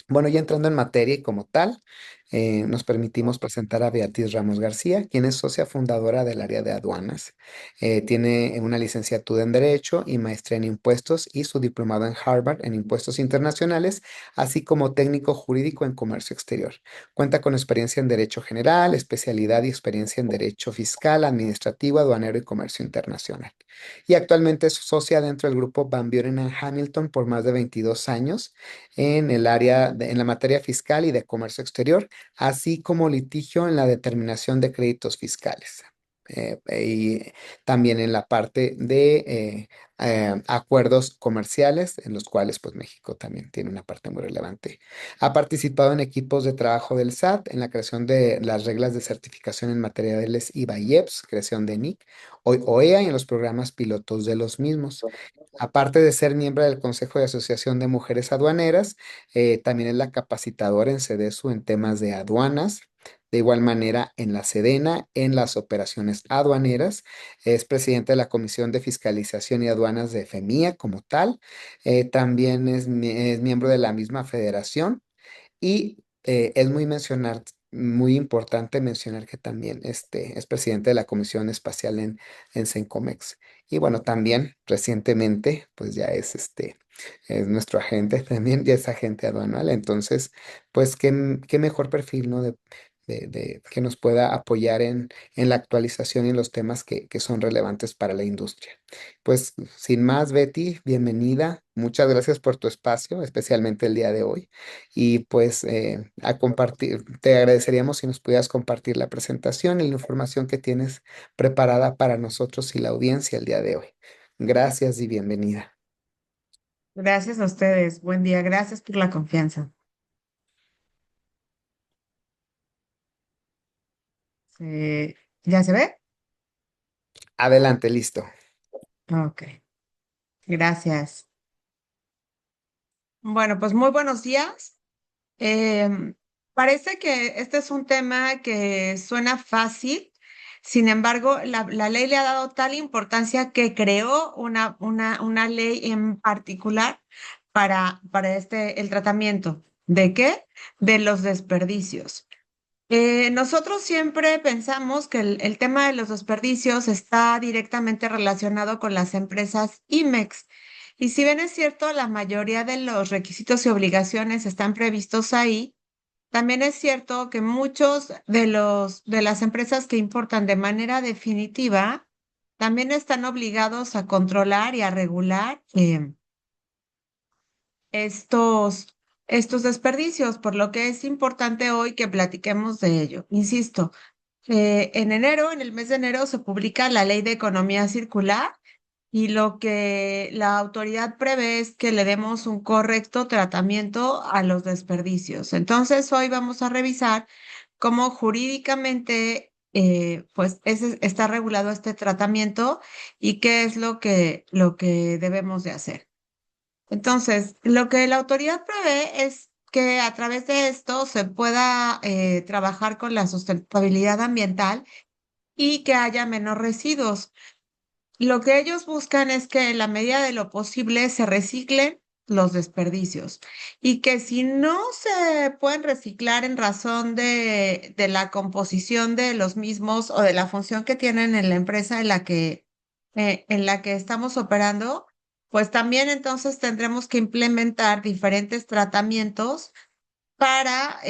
Bueno, ya entrando en materia y como tal, nos permitimos presentar a Beatriz Ramos García, quien es socia fundadora del área de aduanas. Tiene una licenciatura en Derecho y maestría en Impuestos y su diplomado en Harvard en Impuestos Internacionales, así como técnico jurídico en Comercio Exterior. Cuenta con experiencia en Derecho General, especialidad y experiencia en Derecho Fiscal, Administrativo, Aduanero y Comercio Internacional. Y actualmente es socia dentro del grupo Van Buren and Hamilton por más de 22 años en el en la materia fiscal y de comercio exterior, así como litigio en la determinación de créditos fiscales. Y también en la parte de acuerdos comerciales, en los cuales pues México también tiene una parte muy relevante. Ha participado en equipos de trabajo del SAT, en la creación de las reglas de certificación en materiales IVA y EPS, creación de NIC, OEA y en los programas pilotos de los mismos. Aparte de ser miembro del Consejo de Asociación de Mujeres Aduaneras, también es la capacitadora en SEDESU en temas de aduanas. De igual manera, en la Sedena, en las operaciones aduaneras, es presidente de la Comisión de Fiscalización y Aduanas de FEMIA como tal. También es miembro de la misma federación y es muy importante mencionar que también es presidente de la Comisión Espacial en Sencomex. Y bueno, también recientemente, pues ya es nuestro agente también, ya es agente aduanal. Entonces, pues qué mejor perfil, ¿no? Que nos pueda apoyar en la actualización y en los temas que son relevantes para la industria. Pues sin más, Betty, bienvenida. Muchas gracias por tu espacio, especialmente el día de hoy. Y pues a compartir, te agradeceríamos si nos pudieras compartir la presentación y la información que tienes preparada para nosotros y la audiencia el día de hoy. Gracias y bienvenida. Gracias a ustedes. Buen día. Gracias por la confianza. ¿Ya se ve? Adelante, listo. Ok. Gracias. Bueno, pues muy buenos días. Em, Parece que este es un tema que suena fácil. Sin embargo, la ley le ha dado tal importancia que creó una ley en particular para el tratamiento. ¿De qué? De los desperdicios. Nosotros siempre pensamos que el tema de los desperdicios está directamente relacionado con las empresas IMEX. Y si bien es cierto, la mayoría de los requisitos y obligaciones están previstos ahí, también es cierto que muchos de las empresas que importan de manera definitiva también están obligados a controlar y a regular estos, estos desperdicios, por lo que es importante hoy que platiquemos de ello. Insisto, en enero, en el mes de enero, se publica la Ley de Economía Circular y lo que la autoridad prevé es que le demos un correcto tratamiento a los desperdicios. Entonces, hoy vamos a revisar cómo jurídicamente pues está regulado este tratamiento y qué es lo que debemos de hacer. Entonces, lo que la autoridad prevé es que a través de esto se pueda trabajar con la sustentabilidad ambiental y que haya menos residuos. Lo que ellos buscan es que en la medida de lo posible se reciclen los desperdicios y que si no se pueden reciclar en razón de la composición de los mismos o de la función que tienen en la empresa en la que estamos operando, pues también entonces tendremos que implementar diferentes tratamientos para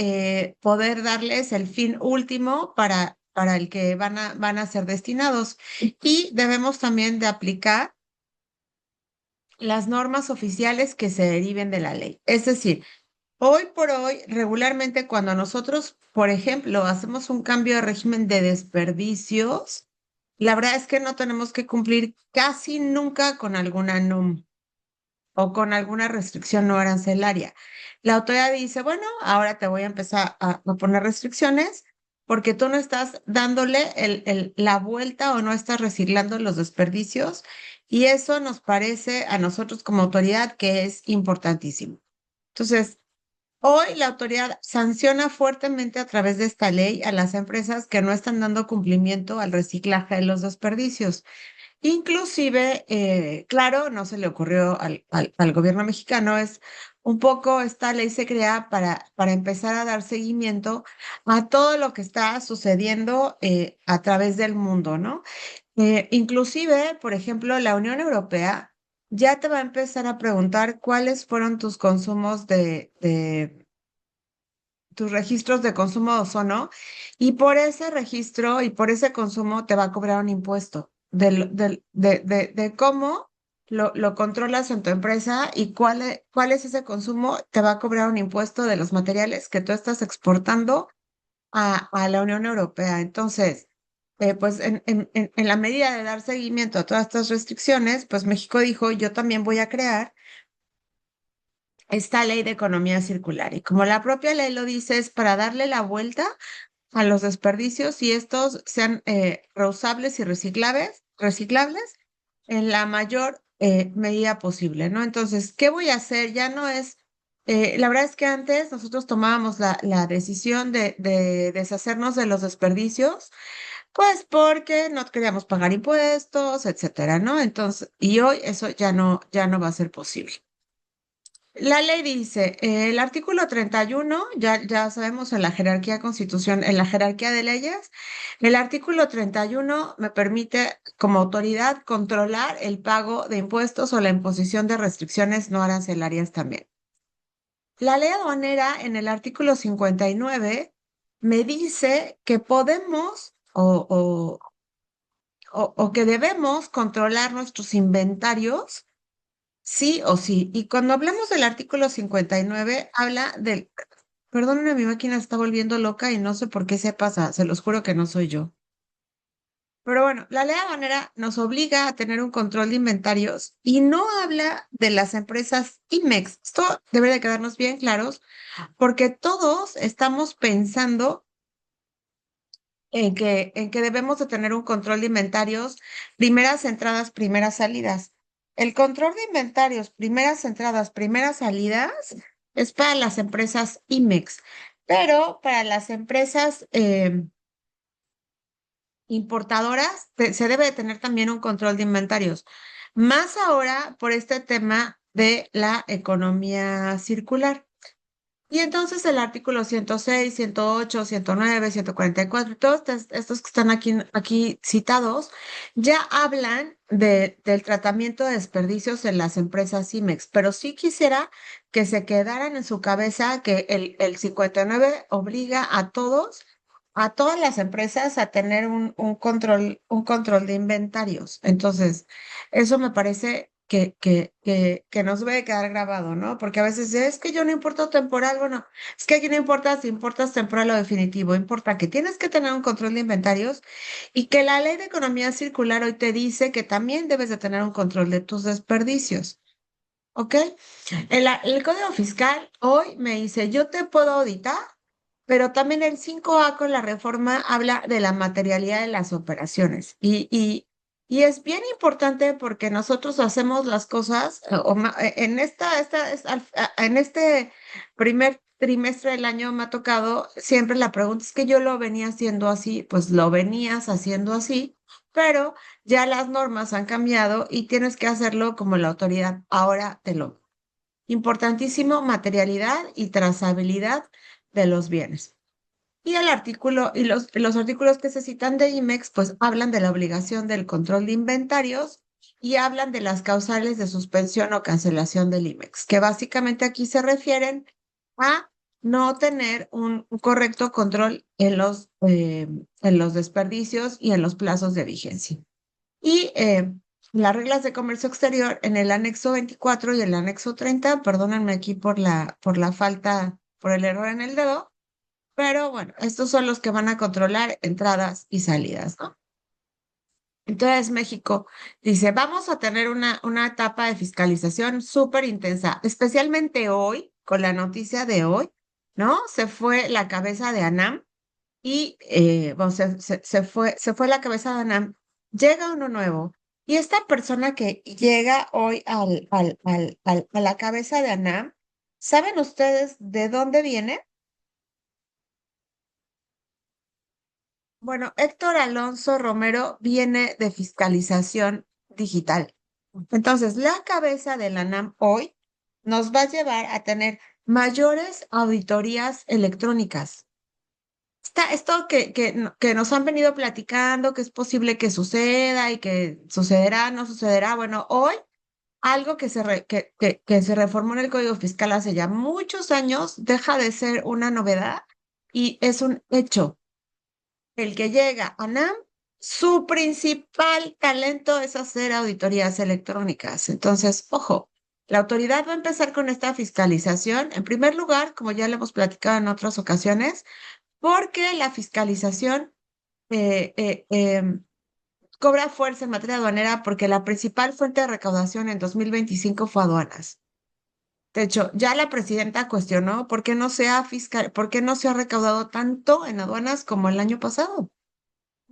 poder darles el fin último para el que van a ser destinados. Y debemos también de aplicar las normas oficiales que se deriven de la ley. Es decir, hoy por hoy, regularmente cuando nosotros, por ejemplo, hacemos un cambio de régimen de desperdicios, la verdad es que no tenemos que cumplir casi nunca con alguna NUM o con alguna restricción no arancelaria. La autoridad dice, bueno, ahora te voy a empezar a poner restricciones porque tú no estás dándole la vuelta o no estás reciclando los desperdicios y eso nos parece a nosotros como autoridad que es importantísimo. Entonces, hoy la autoridad sanciona fuertemente a través de esta ley a las empresas que no están dando cumplimiento al reciclaje de los desperdicios. Inclusive, claro, no se le ocurrió al gobierno mexicano, es un poco esta ley se crea para empezar a dar seguimiento a todo lo que está sucediendo a través del mundo, ¿no? Inclusive, por ejemplo, la Unión Europea ya te va a empezar a preguntar cuáles fueron tus consumos de tus registros de consumo de ozono y por ese registro y por ese consumo te va a cobrar un impuesto de cómo lo controlas en tu empresa y cuál es ese consumo, te va a cobrar un impuesto de los materiales que tú estás exportando a la Unión Europea. Entonces, pues en la medida de dar seguimiento a todas estas restricciones, pues México dijo, yo también voy a crear esta ley de economía circular. Y como la propia ley lo dice, es para darle la vuelta a los desperdicios y estos sean reusables y reciclables en la mayor medida posible, ¿no? Entonces, ¿qué voy a hacer? Ya no es, la verdad es que antes nosotros tomábamos la decisión de deshacernos de los desperdicios, pues porque no queríamos pagar impuestos, etcétera, ¿no? Entonces, y hoy eso ya no va a ser posible. La ley dice, el artículo 31, ya sabemos en la jerarquía constitución, en la jerarquía de leyes, el artículo 31 me permite como autoridad controlar el pago de impuestos o la imposición de restricciones no arancelarias también. La ley aduanera en el artículo 59 me dice que podemos o que debemos controlar nuestros inventarios sí o sí. Y cuando hablamos del artículo 59, habla del... Perdónenme, mi máquina está volviendo loca y no sé por qué se pasa, se los juro que no soy yo. Pero bueno, la ley aduanera nos obliga a tener un control de inventarios y no habla de las empresas IMEX. Esto debe de quedarnos bien claros porque todos estamos pensando en que debemos de tener un control de inventarios, primeras entradas, primeras salidas. El control de inventarios, primeras entradas, primeras salidas, es para las empresas IMEX, pero para las empresas importadoras se debe de tener también un control de inventarios. Más ahora por este tema de la economía circular. Y entonces el artículo 106, 108, 109, 144, todos estos que están aquí citados, ya hablan del tratamiento de desperdicios en las empresas IMEX, pero sí quisiera que se quedaran en su cabeza que el 59 obliga a todas las empresas a tener un control de inventarios. Entonces, eso me parece que nos debe quedar grabado, ¿no? Porque a veces es que yo no importo temporal, bueno, es que aquí no importa si importas temporal o definitivo, importa que tienes que tener un control de inventarios y que la ley de economía circular hoy te dice que también debes de tener un control de tus desperdicios, ¿ok? El Código Fiscal hoy me dice, yo te puedo auditar, pero también el 5A con la reforma habla de la materialidad de las operaciones. Y es bien importante porque nosotros hacemos las cosas, en este primer trimestre del año me ha tocado siempre la pregunta, es que yo lo venía haciendo así, pues lo venías haciendo así, pero ya las normas han cambiado y tienes que hacerlo como la autoridad ahora te lo. Importantísimo, materialidad y trazabilidad de los bienes. Y el artículo, y los artículos que se citan de IMEX, pues hablan de la obligación del control de inventarios y hablan de las causales de suspensión o cancelación del IMEX, que básicamente aquí se refieren a no tener un correcto control en los desperdicios y en los plazos de vigencia. Y las reglas de comercio exterior en el anexo 24 y el anexo 30, perdónenme aquí por la falta, por el error en el dedo, pero bueno, estos son los que van a controlar entradas y salidas, ¿no? Entonces México dice, vamos a tener una etapa de fiscalización súper intensa, especialmente hoy, con la noticia de hoy, ¿no? Se fue la cabeza de ANAM y bueno, se fue la cabeza de ANAM, llega uno nuevo. Y esta persona que llega hoy a la cabeza de ANAM, ¿saben ustedes de dónde viene? Bueno, Héctor Alonso Romero viene de fiscalización digital. Entonces, la cabeza de la ANAM hoy nos va a llevar a tener mayores auditorías electrónicas. Esto que nos han venido platicando, que es posible que suceda y que sucederá, no sucederá. Bueno, hoy algo que se reformó en el Código Fiscal hace ya muchos años deja de ser una novedad y es un hecho. El que llega a NAM, su principal talento es hacer auditorías electrónicas. Entonces, ojo, la autoridad va a empezar con esta fiscalización. En primer lugar, como ya le hemos platicado en otras ocasiones, porque la fiscalización eh, eh, em, cobra fuerza en materia aduanera porque la principal fuente de recaudación en 2025 fue aduanas. De hecho, ya la presidenta cuestionó por qué no se ha recaudado tanto en aduanas como el año pasado.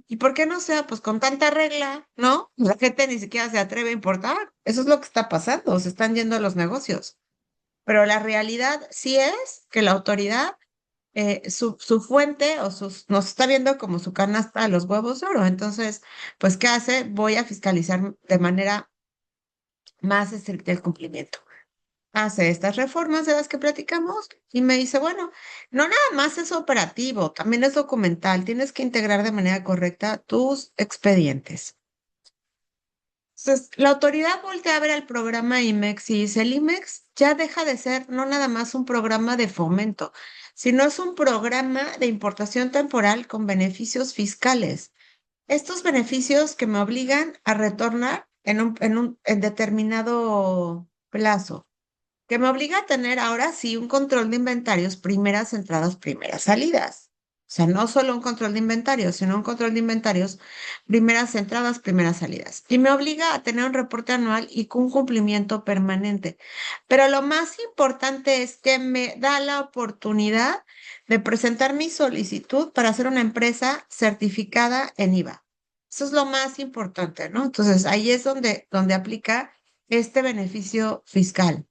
¿Y por qué no sea? Pues con tanta regla, ¿no? La gente ni siquiera se atreve a importar. Eso es lo que está pasando, se están yendo a los negocios. Pero la realidad sí es que la autoridad, su fuente nos está viendo como su canasta de los huevos de oro. Entonces, pues, ¿qué hace? Voy a fiscalizar de manera más estricta el cumplimiento. Hace estas reformas de las que platicamos y me dice, bueno, no nada más es operativo, también es documental, tienes que integrar de manera correcta tus expedientes. Entonces, la autoridad voltea a ver el programa IMEX y dice, el IMEX ya deja de ser no nada más un programa de fomento, sino es un programa de importación temporal con beneficios fiscales. Estos beneficios que me obligan a retornar en determinado plazo, que me obliga a tener ahora sí un control de inventarios, primeras entradas, primeras salidas. O sea, no solo un control de inventarios, sino un control de inventarios, primeras entradas, primeras salidas. Y me obliga a tener un reporte anual y con un cumplimiento permanente. Pero lo más importante es que me da la oportunidad de presentar mi solicitud para ser una empresa certificada en IVA. Eso es lo más importante, ¿no? Entonces, ahí es donde aplica este beneficio fiscal.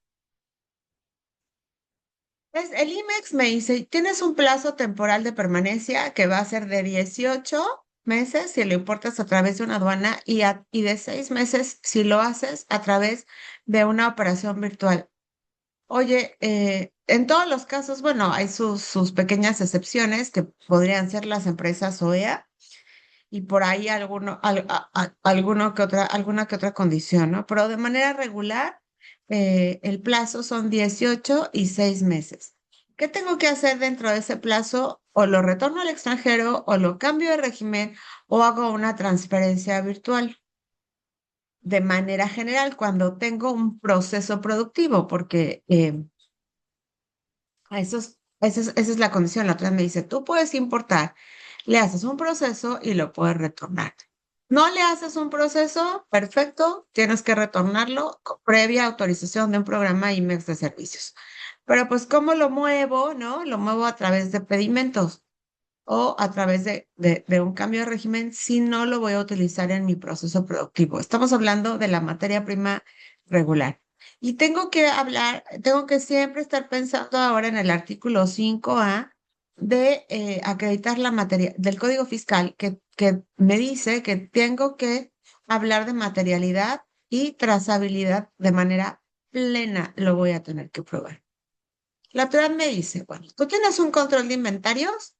El IMEX me dice, tienes un plazo temporal de permanencia que va a ser de 18 meses si lo importas a través de una aduana y de 6 meses si lo haces a través de una operación virtual. Oye, en todos los casos, bueno, hay sus pequeñas excepciones que podrían ser las empresas OEA y por ahí alguna que otra condición, ¿no? Pero de manera regular, el plazo son 18 y 6 meses. ¿Qué tengo que hacer dentro de ese plazo? O lo retorno al extranjero, o lo cambio de régimen, o hago una transferencia virtual. De manera general, cuando tengo un proceso productivo, porque esa es la condición. La otra me dice, tú puedes importar, le haces un proceso y lo puedes retornar. No le haces un proceso, perfecto, tienes que retornarlo previa autorización de un programa IMEX de servicios. Pero pues, ¿cómo lo muevo? ¿No? Lo muevo a través de pedimentos o a través de un cambio de régimen si no lo voy a utilizar en mi proceso productivo. Estamos hablando de la materia prima regular. Y tengo que siempre estar pensando ahora en el artículo 5A de acreditar la materia del Código Fiscal que me dice que tengo que hablar de materialidad y trazabilidad de manera plena. Lo voy a tener que probar. La autoridad me dice, bueno, tú tienes un control de inventarios,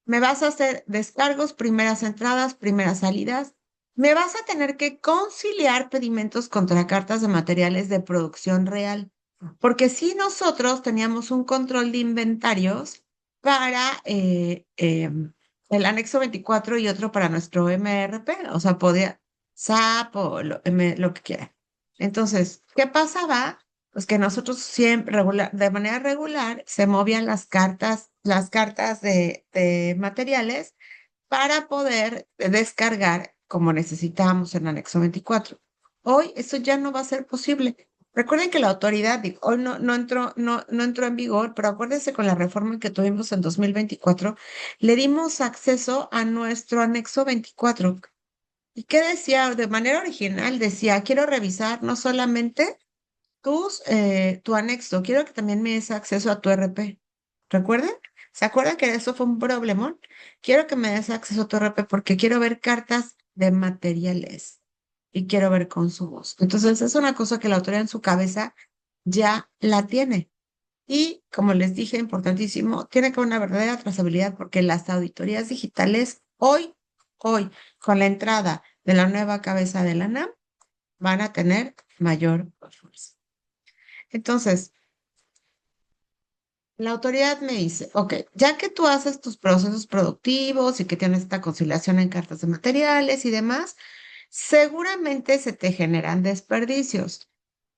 me vas a hacer descargos, primeras entradas, primeras salidas, me vas a tener que conciliar pedimentos contra cartas de materiales de producción real, porque si nosotros teníamos un control de inventarios para el anexo 24 y otro para nuestro MRP, o sea, podía SAP o lo que quiera. Entonces, ¿qué pasaba? Pues que nosotros siempre, de manera regular, se movían las cartas de materiales para poder descargar como necesitábamos en anexo 24. Hoy eso ya no va a ser posible. Recuerden que la autoridad, digo, hoy no entró en vigor, pero acuérdense con la reforma que tuvimos en 2024, le dimos acceso a nuestro anexo 24. ¿Y qué decía? De manera original decía, quiero revisar no solamente tu anexo, quiero que también me des acceso a tu RP. ¿Recuerden? ¿Se acuerdan que eso fue un problemón? Quiero que me des acceso a tu RP porque quiero ver cartas de materiales y quiero ver consumos. Entonces, es una cosa que la autoridad en su cabeza ya la tiene. Y como les dije, importantísimo, tiene que haber una verdadera trazabilidad porque las auditorías digitales hoy, con la entrada de la nueva cabeza de la NAM, van a tener mayor fuerza. Entonces, la autoridad me dice, ok, ya que tú haces tus procesos productivos y que tienes esta conciliación en cartas de materiales y demás, seguramente se te generan desperdicios.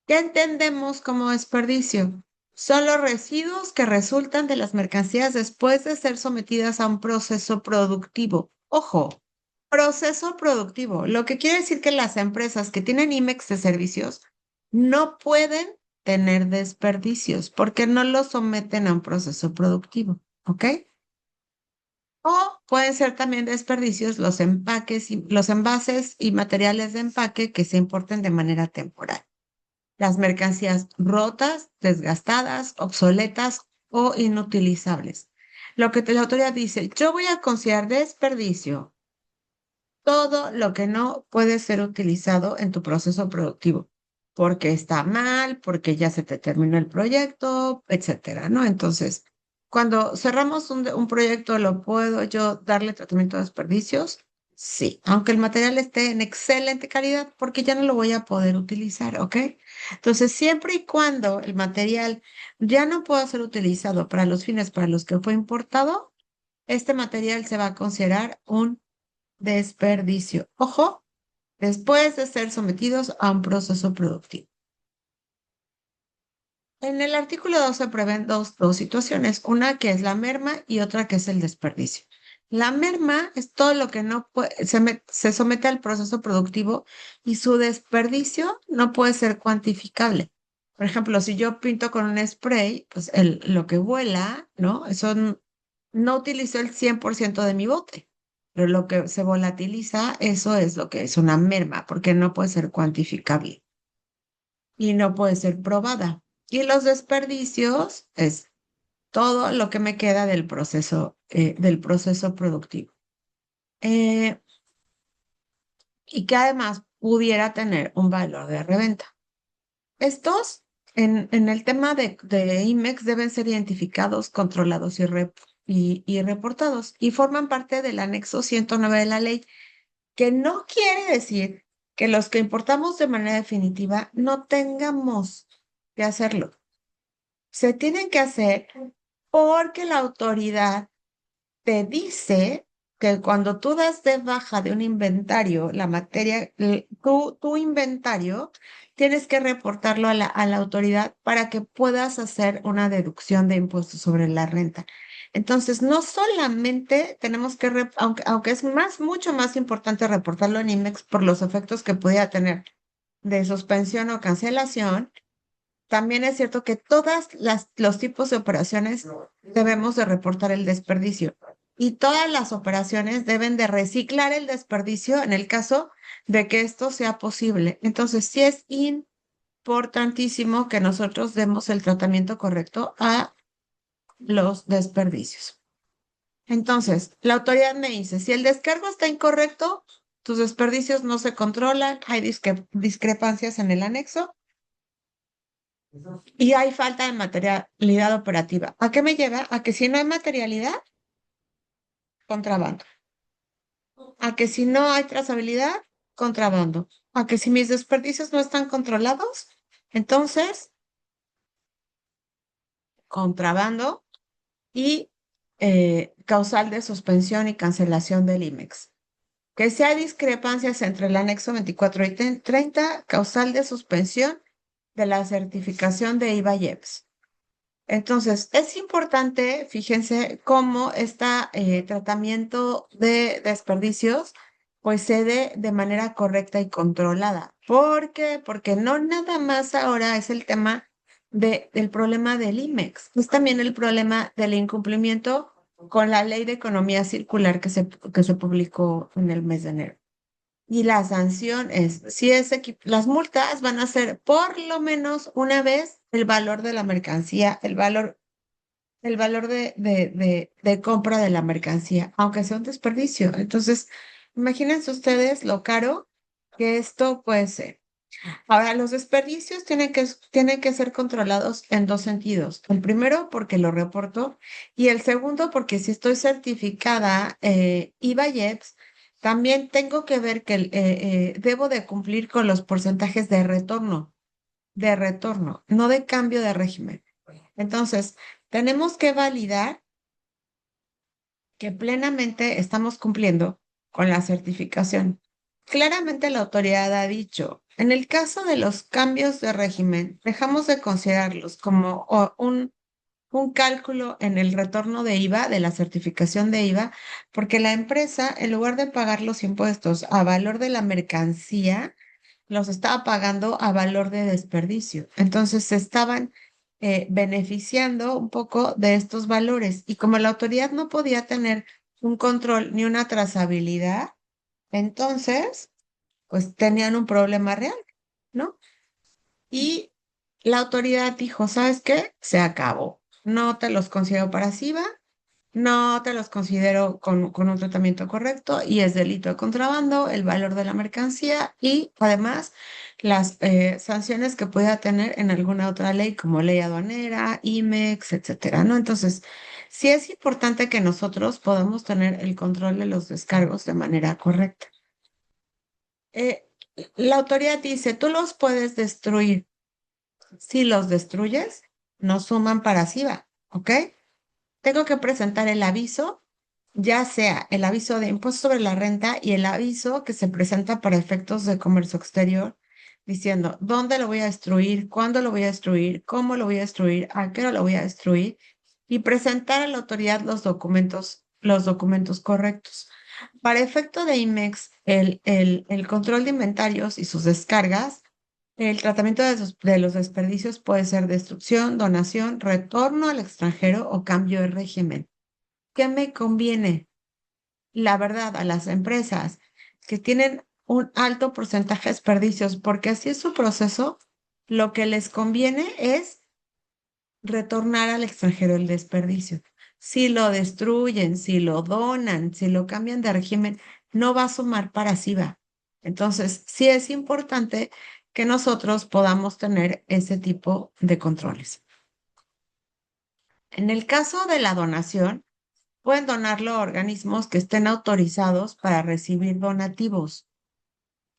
¿Qué entendemos como desperdicio? Son los residuos que resultan de las mercancías después de ser sometidas a un proceso productivo. Ojo, proceso productivo, lo que quiere decir que las empresas que tienen IMEX de servicios no pueden tener desperdicios porque no los someten a un proceso productivo, ¿ok? O pueden ser también desperdicios los empaques y los envases y materiales de empaque que se importen de manera temporal. Las mercancías rotas, desgastadas, obsoletas o inutilizables. Lo que la autoridad dice, yo voy a considerar desperdicio todo lo que no puede ser utilizado en tu proceso productivo, porque está mal, porque ya se te terminó el proyecto, etcétera, ¿no? Entonces, cuando cerramos un proyecto, ¿lo puedo yo darle tratamiento de desperdicios? Sí, aunque el material esté en excelente calidad, porque ya no lo voy a poder utilizar, ¿ok? Entonces, siempre y cuando el material ya no pueda ser utilizado para los fines para los que fue importado, este material se va a considerar un desperdicio. Ojo, después de ser sometidos a un proceso productivo. En el artículo 2 se prevén dos situaciones, una que es la merma y otra que es el desperdicio. La merma es todo lo que no puede, se somete al proceso productivo y su desperdicio no puede ser cuantificable. Por ejemplo, si yo pinto con un spray, pues lo que vuela, ¿no? No utilizó el 100% de mi bote, pero lo que se volatiliza, eso es lo que es una merma, porque no puede ser cuantificable y no puede ser probada. Y los desperdicios es todo lo que me queda del proceso productivo. Eh, y que además pudiera tener un valor de reventa. Estos, en el tema de IMEX, deben ser identificados, controlados y reportados y forman parte del anexo 109 de la ley, que no quiere decir que los que importamos de manera definitiva no tengamos que hacerlo. Se tienen que hacer porque la autoridad te dice que cuando tú das de baja de un inventario, la materia, tu inventario, tienes que reportarlo a la autoridad para que puedas hacer una deducción de impuestos sobre la renta. Entonces, no solamente tenemos que, aunque es mucho más importante reportarlo en IMEX por los efectos que pudiera tener de suspensión o cancelación, también es cierto que los tipos de operaciones debemos de reportar el desperdicio y todas las operaciones deben de reciclar el desperdicio en el caso de que esto sea posible. Entonces, sí es importantísimo que nosotros demos el tratamiento correcto a los desperdicios. Entonces, la autoridad me dice, si el descargo está incorrecto, tus desperdicios no se controlan, hay discrepancias en el anexo y hay falta de materialidad operativa. ¿A qué me lleva? A que si no hay materialidad, contrabando. A que si no hay trazabilidad, contrabando. A que si mis desperdicios no están controlados, entonces, contrabando y causal de suspensión y cancelación del IMEX. Que si hay discrepancias entre el anexo 24 y 30, causal de suspensión de la certificación de IVA y EPS. Entonces, es importante, fíjense, cómo este tratamiento de desperdicios pues se dé de manera correcta y controlada. ¿Por qué? Porque no nada más ahora es el tema del problema del IMEX, es también el problema del incumplimiento con la Ley de Economía Circular que se publicó en el mes de enero. Y la sanción es, si es las multas van a ser por lo menos una vez el valor de la mercancía, el valor de compra de la mercancía, aunque sea un desperdicio. Entonces, imagínense ustedes lo caro que esto puede ser. Ahora, los desperdicios tienen que ser controlados en dos sentidos. El primero, porque lo reporto, y el segundo, porque si estoy certificada IVA-IEPS, también tengo que ver que debo de cumplir con los porcentajes de retorno, no de cambio de régimen. Entonces, tenemos que validar que plenamente estamos cumpliendo con la certificación. Claramente la autoridad ha dicho, en el caso de los cambios de régimen, dejamos de considerarlos como un cálculo en el retorno de IVA, de la certificación de IVA, porque la empresa, en lugar de pagar los impuestos a valor de la mercancía, los estaba pagando a valor de desperdicio. Entonces se estaban beneficiando un poco de estos valores. Y como la autoridad no podía tener un control ni una trazabilidad, entonces, pues tenían un problema real, ¿no? Y la autoridad dijo, ¿sabes qué? Se acabó. No te los considero para SIVA, no te los considero con un tratamiento correcto y es delito de contrabando, el valor de la mercancía y además las sanciones que pueda tener en alguna otra ley como ley aduanera, IMEX, etcétera, ¿no? Entonces, sí es importante que nosotros podamos tener el control de los descargos de manera correcta. Eh, la autoridad dice, tú los puedes destruir. Si los destruyes, no suman para SIVA, ¿ok? Tengo que presentar el aviso, ya sea el aviso de impuesto sobre la renta y el aviso que se presenta para efectos de comercio exterior, diciendo dónde lo voy a destruir, cuándo lo voy a destruir, cómo lo voy a destruir, a qué hora lo voy a destruir y presentar a la autoridad los documentos correctos. Para efecto de IMEX, el control de inventarios y sus descargas, el tratamiento de los desperdicios puede ser destrucción, donación, retorno al extranjero o cambio de régimen. ¿Qué me conviene? La verdad, a las empresas que tienen un alto porcentaje de desperdicios, porque así es su proceso, lo que les conviene es retornar al extranjero el desperdicio. Si lo destruyen, si lo donan, si lo cambian de régimen, no va a sumar para SIVA. Entonces, sí es importante que nosotros podamos tener ese tipo de controles. En el caso de la donación, pueden donarlo a organismos que estén autorizados para recibir donativos.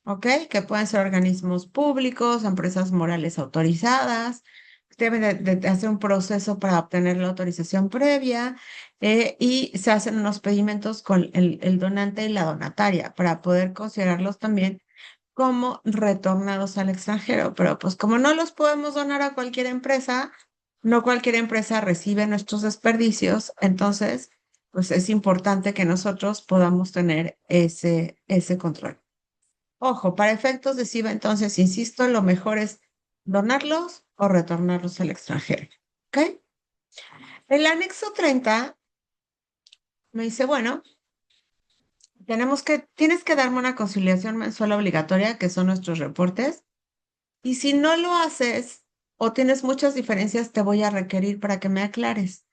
¿Ok? Que pueden ser organismos públicos, empresas morales autorizadas, deben de hacer un proceso para obtener la autorización previa y se hacen unos pedimentos con el donante y la donataria para poder considerarlos también como retornados al extranjero. Pero pues como no los podemos donar a cualquier empresa, no cualquier empresa recibe nuestros desperdicios, entonces pues es importante que nosotros podamos tener ese control. Ojo, para efectos de SIVA, entonces, insisto, lo mejor es donarlos o retornarlos al extranjero. ¿Ok? El anexo 30 me dice, bueno, tienes que darme una conciliación mensual obligatoria, que son nuestros reportes, y si no lo haces o tienes muchas diferencias, te voy a requerir para que me aclares.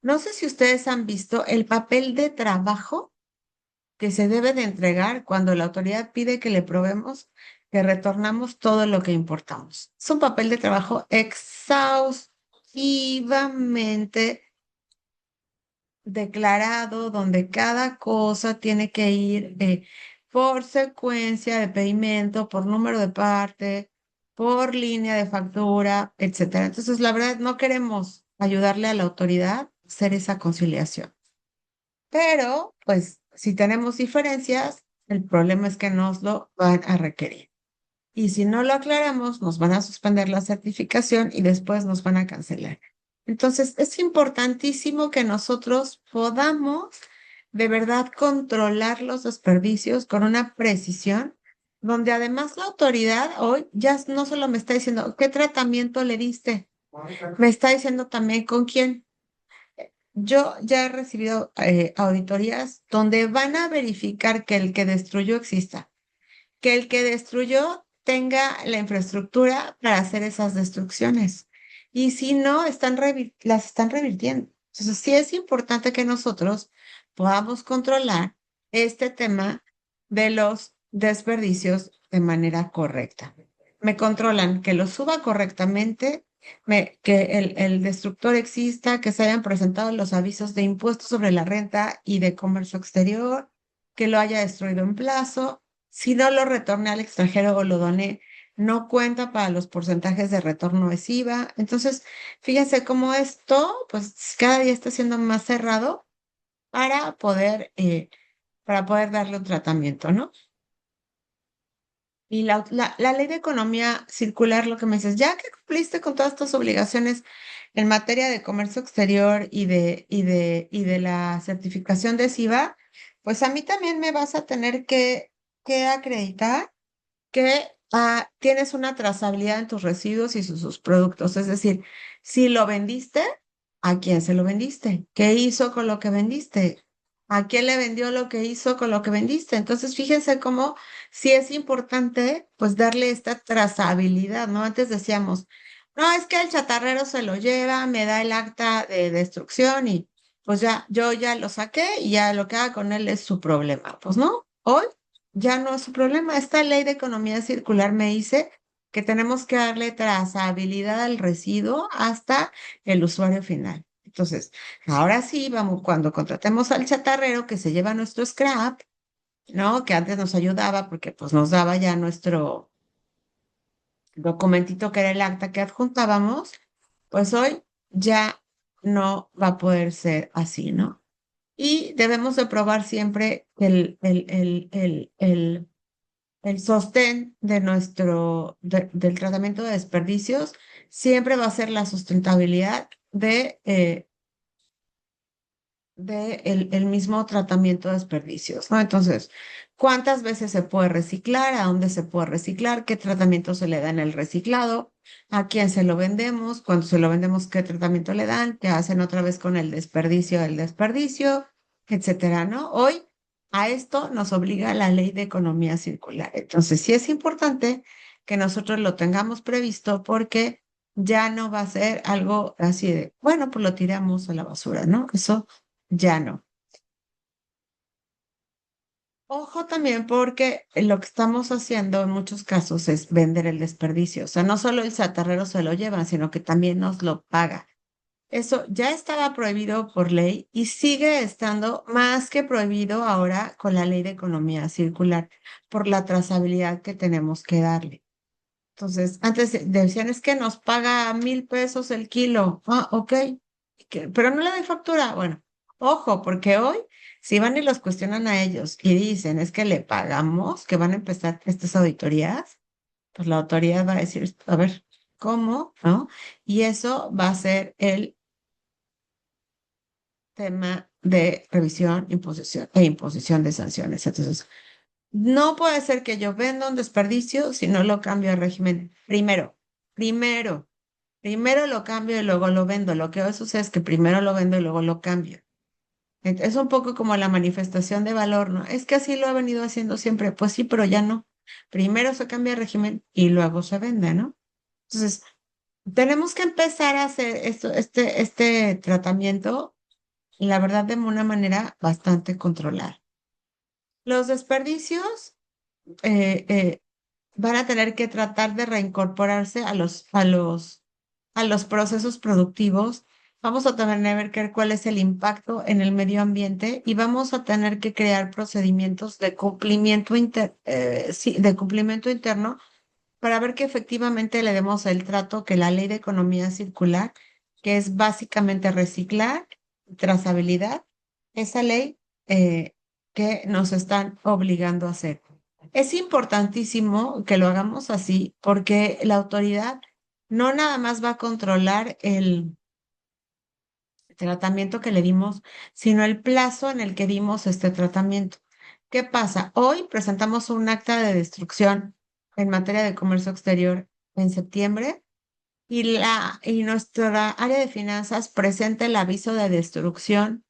No sé si ustedes han visto el papel de trabajo que se debe de entregar cuando la autoridad pide que le probemos que retornamos todo lo que importamos. Es un papel de trabajo exhaustivamente declarado, donde cada cosa tiene que ir por secuencia de pedimento, por número de parte, por línea de factura, etcétera. Entonces, la verdad, no queremos ayudarle a la autoridad a hacer esa conciliación. Pero, pues, si tenemos diferencias, el problema es que nos lo van a requerir. Y si no lo aclaramos, nos van a suspender la certificación y después nos van a cancelar. Entonces, es importantísimo que nosotros podamos de verdad controlar los desperdicios con una precisión, donde además la autoridad hoy ya no solo me está diciendo qué tratamiento le diste, me está diciendo también con quién. Yo ya he recibido auditorías donde van a verificar que el que destruyó exista, que el que destruyó tenga la infraestructura para hacer esas destrucciones. Y si no, las están revirtiendo. Entonces, sí es importante que nosotros podamos controlar este tema de los desperdicios de manera correcta. me controlan, que lo suba correctamente, que el destructor exista, que se hayan presentado los avisos de impuestos sobre la renta y de comercio exterior, que lo haya destruido en plazo. Si no lo retorné al extranjero o lo doné, no cuenta para los porcentajes de retorno de IVA. Entonces, fíjense cómo esto, pues cada día está siendo más cerrado para para poder darle un tratamiento, ¿no? Y la ley de economía circular, lo que me dices, ya que cumpliste con todas tus obligaciones en materia de comercio exterior y de la certificación de SIVA, pues a mí también me vas a tener que acreditar que tienes una trazabilidad en tus residuos y sus productos. Es decir, si lo vendiste, ¿a quién se lo vendiste? ¿Qué hizo con lo que vendiste? ¿A quién le vendió lo que hizo con lo que vendiste? Entonces, fíjense cómo sí es importante pues darle esta trazabilidad, ¿no? Antes decíamos, no, es que el chatarrero se lo lleva, me da el acta de destrucción y pues ya, yo ya lo saqué y ya lo que haga con él es su problema. Pues no, hoy ya no es su problema. Esta ley de economía circular me dice que tenemos que darle trazabilidad al residuo hasta el usuario final. Entonces, ahora sí, vamos, cuando contratemos al chatarrero que se lleva nuestro scrap, ¿no? Que antes nos ayudaba porque pues nos daba ya nuestro documentito que era el acta que adjuntábamos, pues hoy ya no va a poder ser así, ¿no? Y debemos de probar siempre el sostén de del tratamiento de desperdicios siempre va a ser la sustentabilidad de el mismo tratamiento de desperdicios, ¿no? Entonces, ¿cuántas veces se puede reciclar? ¿A dónde se puede reciclar? ¿Qué tratamiento se le da en el reciclado? ¿A quién se lo vendemos? Cuando se lo vendemos, ¿qué tratamiento le dan? ¿Qué hacen otra vez con el desperdicio del desperdicio? Etcétera, ¿no? Hoy a esto nos obliga la ley de economía circular. Entonces, sí es importante que nosotros lo tengamos previsto porque ya no va a ser algo así de, bueno, pues lo tiramos a la basura, ¿no? Eso ya no. Ojo también porque lo que estamos haciendo en muchos casos es vender el desperdicio. O sea, no solo el chatarrero se lo lleva, sino que también nos lo paga. Eso ya estaba prohibido por ley y sigue estando más que prohibido ahora con la ley de economía circular por la trazabilidad que tenemos que darle. Entonces, antes decían es que nos paga 1,000 pesos el kilo. Ah, ok. Pero no le doy factura. Bueno, ojo, porque hoy, si van y los cuestionan a ellos y dicen es que le pagamos, que van a empezar estas auditorías, pues la autoridad va a decir, a ver, ¿cómo? ¿No? Y eso va a ser el tema de revisión, imposición e imposición de sanciones. Entonces, no puede ser que yo venda un desperdicio si no lo cambio a régimen. Primero, primero lo cambio y luego lo vendo. Lo que hoy sucede es que primero lo vendo y luego lo cambio. Es un poco como la manifestación de valor, ¿no? Es que así lo ha venido haciendo siempre. Pues sí, pero ya no. Primero se cambia de régimen y luego se vende, ¿no? Entonces, tenemos que empezar a hacer este tratamiento, la verdad, de una manera bastante controlada. Los desperdicios eh, eh, van a tener que tratar de reincorporarse a los procesos productivos. Vamos a tener que ver cuál es el impacto en el medio ambiente y vamos a tener que crear procedimientos de cumplimiento, sí, de cumplimiento interno para ver que efectivamente le demos el trato que la ley de economía circular, que es básicamente reciclar, trazabilidad, esa ley que nos están obligando a hacer. Es importantísimo que lo hagamos así porque la autoridad no nada más va a controlar el tratamiento que le dimos, sino el plazo en el que dimos este tratamiento. ¿Qué pasa? Hoy presentamos un acta de destrucción en materia de comercio exterior en septiembre y nuestra área de finanzas presenta el aviso de destrucción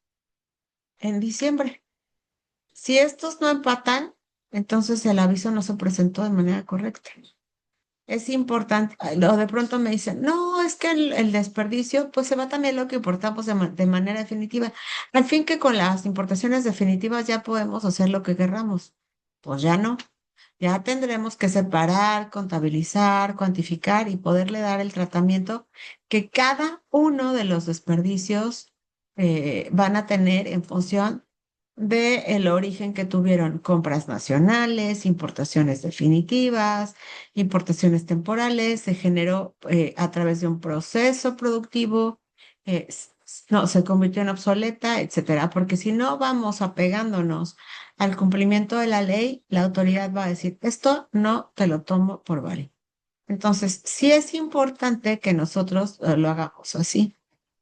en diciembre. Si estos no empatan, entonces el aviso no se presentó de manera correcta. Es importante, o de pronto me dicen, no, es que el desperdicio, pues se va también lo que importamos de manera definitiva. Al fin que con las importaciones definitivas ya podemos hacer lo que querramos. Pues ya no. Ya tendremos que separar, contabilizar, cuantificar y poderle dar el tratamiento que cada uno de los desperdicios van a tener en función del origen que tuvieron: compras nacionales, importaciones definitivas, importaciones temporales, se generó a través de un proceso productivo, no, se convirtió en obsoleta, etcétera, porque si no vamos apegándonos al cumplimiento de la ley, la autoridad va a decir, esto no te lo tomo por válido. Entonces, sí es importante que nosotros lo hagamos así,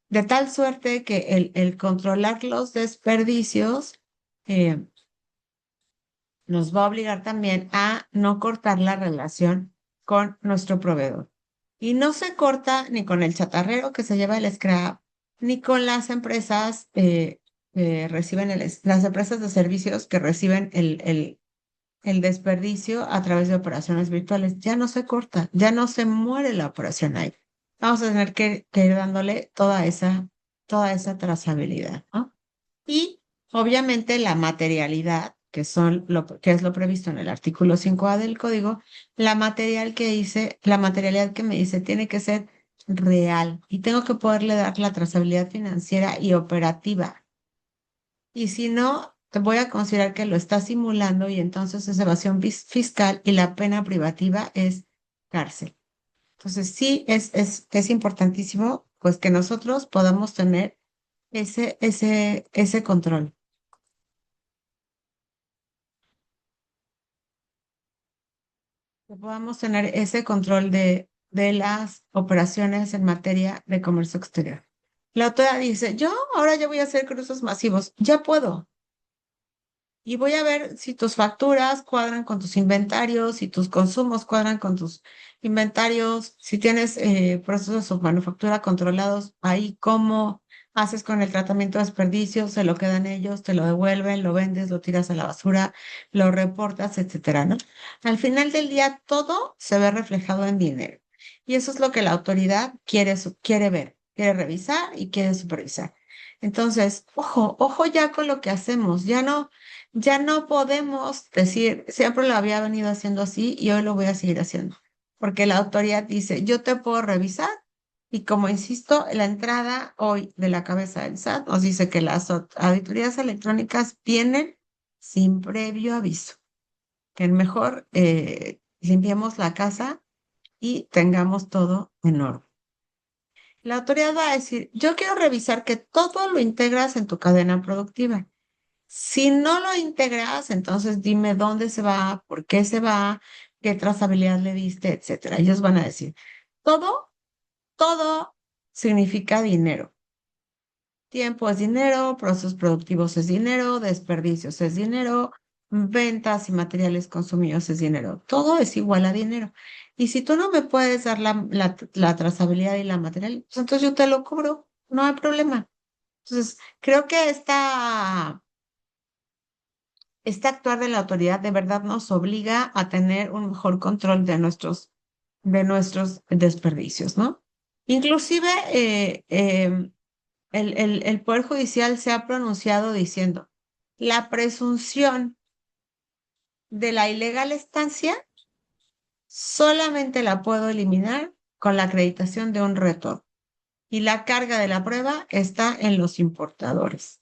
de tal suerte que el controlar los desperdicios eh, nos va a obligar también a no cortar la relación con nuestro proveedor. Y no se corta ni con el chatarrero que se lleva el scrap, ni con las empresas que reciben las empresas de servicios que reciben el desperdicio a través de operaciones virtuales. Ya no se corta, ya no se muere la operación ahí. Vamos a tener que ir dándole toda esa trazabilidad, ¿no? Y obviamente la materialidad, que es lo previsto en el artículo 5A del código, la materialidad que me dice tiene que ser real y tengo que poderle dar la trazabilidad financiera y operativa. Y si no, te voy a considerar que lo está simulando y entonces es evasión fiscal y la pena privativa es cárcel. Entonces sí es importantísimo pues que nosotros podamos tener ese control. Que podamos tener ese control de las operaciones en materia de comercio exterior. La autora dice, yo ahora ya voy a hacer cruces masivos, ya puedo. Y voy a ver si tus facturas cuadran con tus inventarios, si tus consumos cuadran con tus inventarios, si tienes procesos de manufactura controlados, ahí cómo haces con el tratamiento de desperdicios, se lo quedan ellos, te lo devuelven, lo vendes, lo tiras a la basura, lo reportas, etcétera, ¿no? Al final del día, todo se ve reflejado en dinero. Y eso es lo que la autoridad quiere ver, quiere revisar y quiere supervisar. Entonces, ojo ya con lo que hacemos, ya no podemos decir, siempre lo había venido haciendo así y hoy lo voy a seguir haciendo, porque la autoridad dice, yo te puedo revisar y como insisto, la entrada hoy de la cabeza del SAT nos dice que las auditorías electrónicas vienen sin previo aviso, que mejor limpiemos la casa y tengamos todo en orden. La autoridad va a decir, yo quiero revisar que todo lo integras en tu cadena productiva. Si no lo integras, entonces dime dónde se va, por qué se va, qué trazabilidad le diste, etcétera. Ellos van a decir, todo, todo significa dinero. Tiempo es dinero, procesos productivos es dinero, desperdicios es dinero, ventas y materiales consumidos es dinero. Todo es igual a dinero. Y si tú no me puedes dar la trazabilidad y la material, pues entonces yo te lo cubro, no hay problema. Entonces, creo que este actuar de la autoridad de verdad nos obliga a tener un mejor control de nuestros desperdicios, ¿no? Inclusive el Poder Judicial se ha pronunciado diciendo, la presunción de la ilegal estancia solamente la puedo eliminar con la acreditación de un retorno y la carga de la prueba está en los importadores.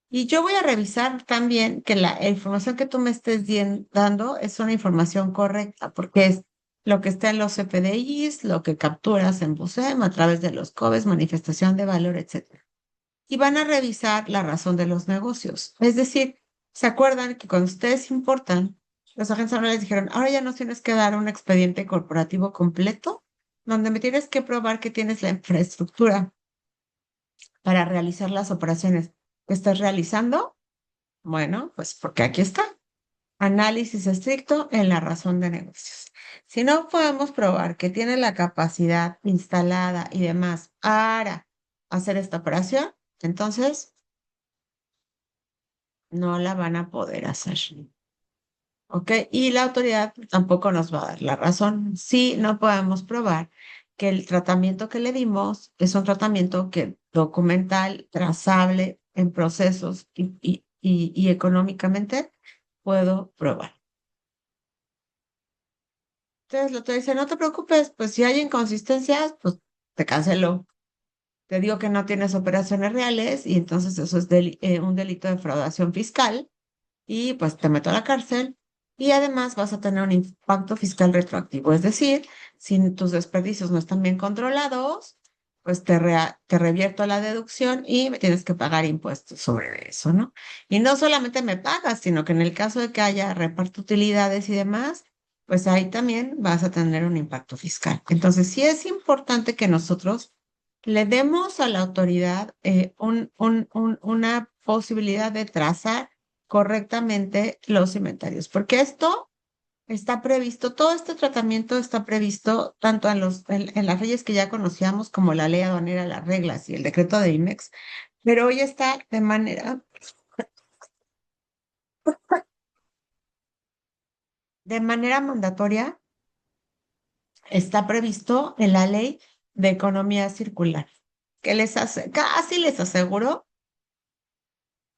Y yo voy a revisar también que la información que tú me estés dando es una información correcta, porque es lo que está en los CPDIs, lo que capturas en BUSEM a través de los COBES, manifestación de valor, etcétera. Y van a revisar la razón de los negocios. Es decir, ¿se acuerdan que cuando ustedes importan, los agentes aduanales dijeron, ahora ya nos tienes que dar un expediente corporativo completo, donde me tienes que probar que tienes la infraestructura para realizar las operaciones que estás realizando? Bueno, pues porque aquí está, análisis estricto en la razón de negocios. Si no podemos probar que tiene la capacidad instalada y demás para hacer esta operación, entonces no la van a poder hacer. ¿Ok? Y la autoridad tampoco nos va a dar la razón. Si no podemos probar que el tratamiento que le dimos es un tratamiento que documental, trazable en procesos y económicamente puedo probar. Entonces el otro dice, no te preocupes, pues si hay inconsistencias, pues te cancelo. Te digo que no tienes operaciones reales y entonces eso es un delito de defraudación fiscal y pues te meto a la cárcel y además vas a tener un impacto fiscal retroactivo. Es decir, si tus desperdicios no están bien controlados, pues te revierto la deducción y me tienes que pagar impuestos sobre eso, ¿no? Y no solamente me pagas, sino que en el caso de que haya reparto de utilidades y demás, pues ahí también vas a tener un impacto fiscal. Entonces, sí es importante que nosotros le demos a la autoridad una posibilidad de trazar correctamente los inventarios, porque esto está previsto, todo este tratamiento está previsto tanto en las leyes que ya conocíamos como la ley aduanera, las reglas y el decreto de IMEX, pero hoy está de manera mandatoria, está previsto en la ley de economía circular, que casi les aseguro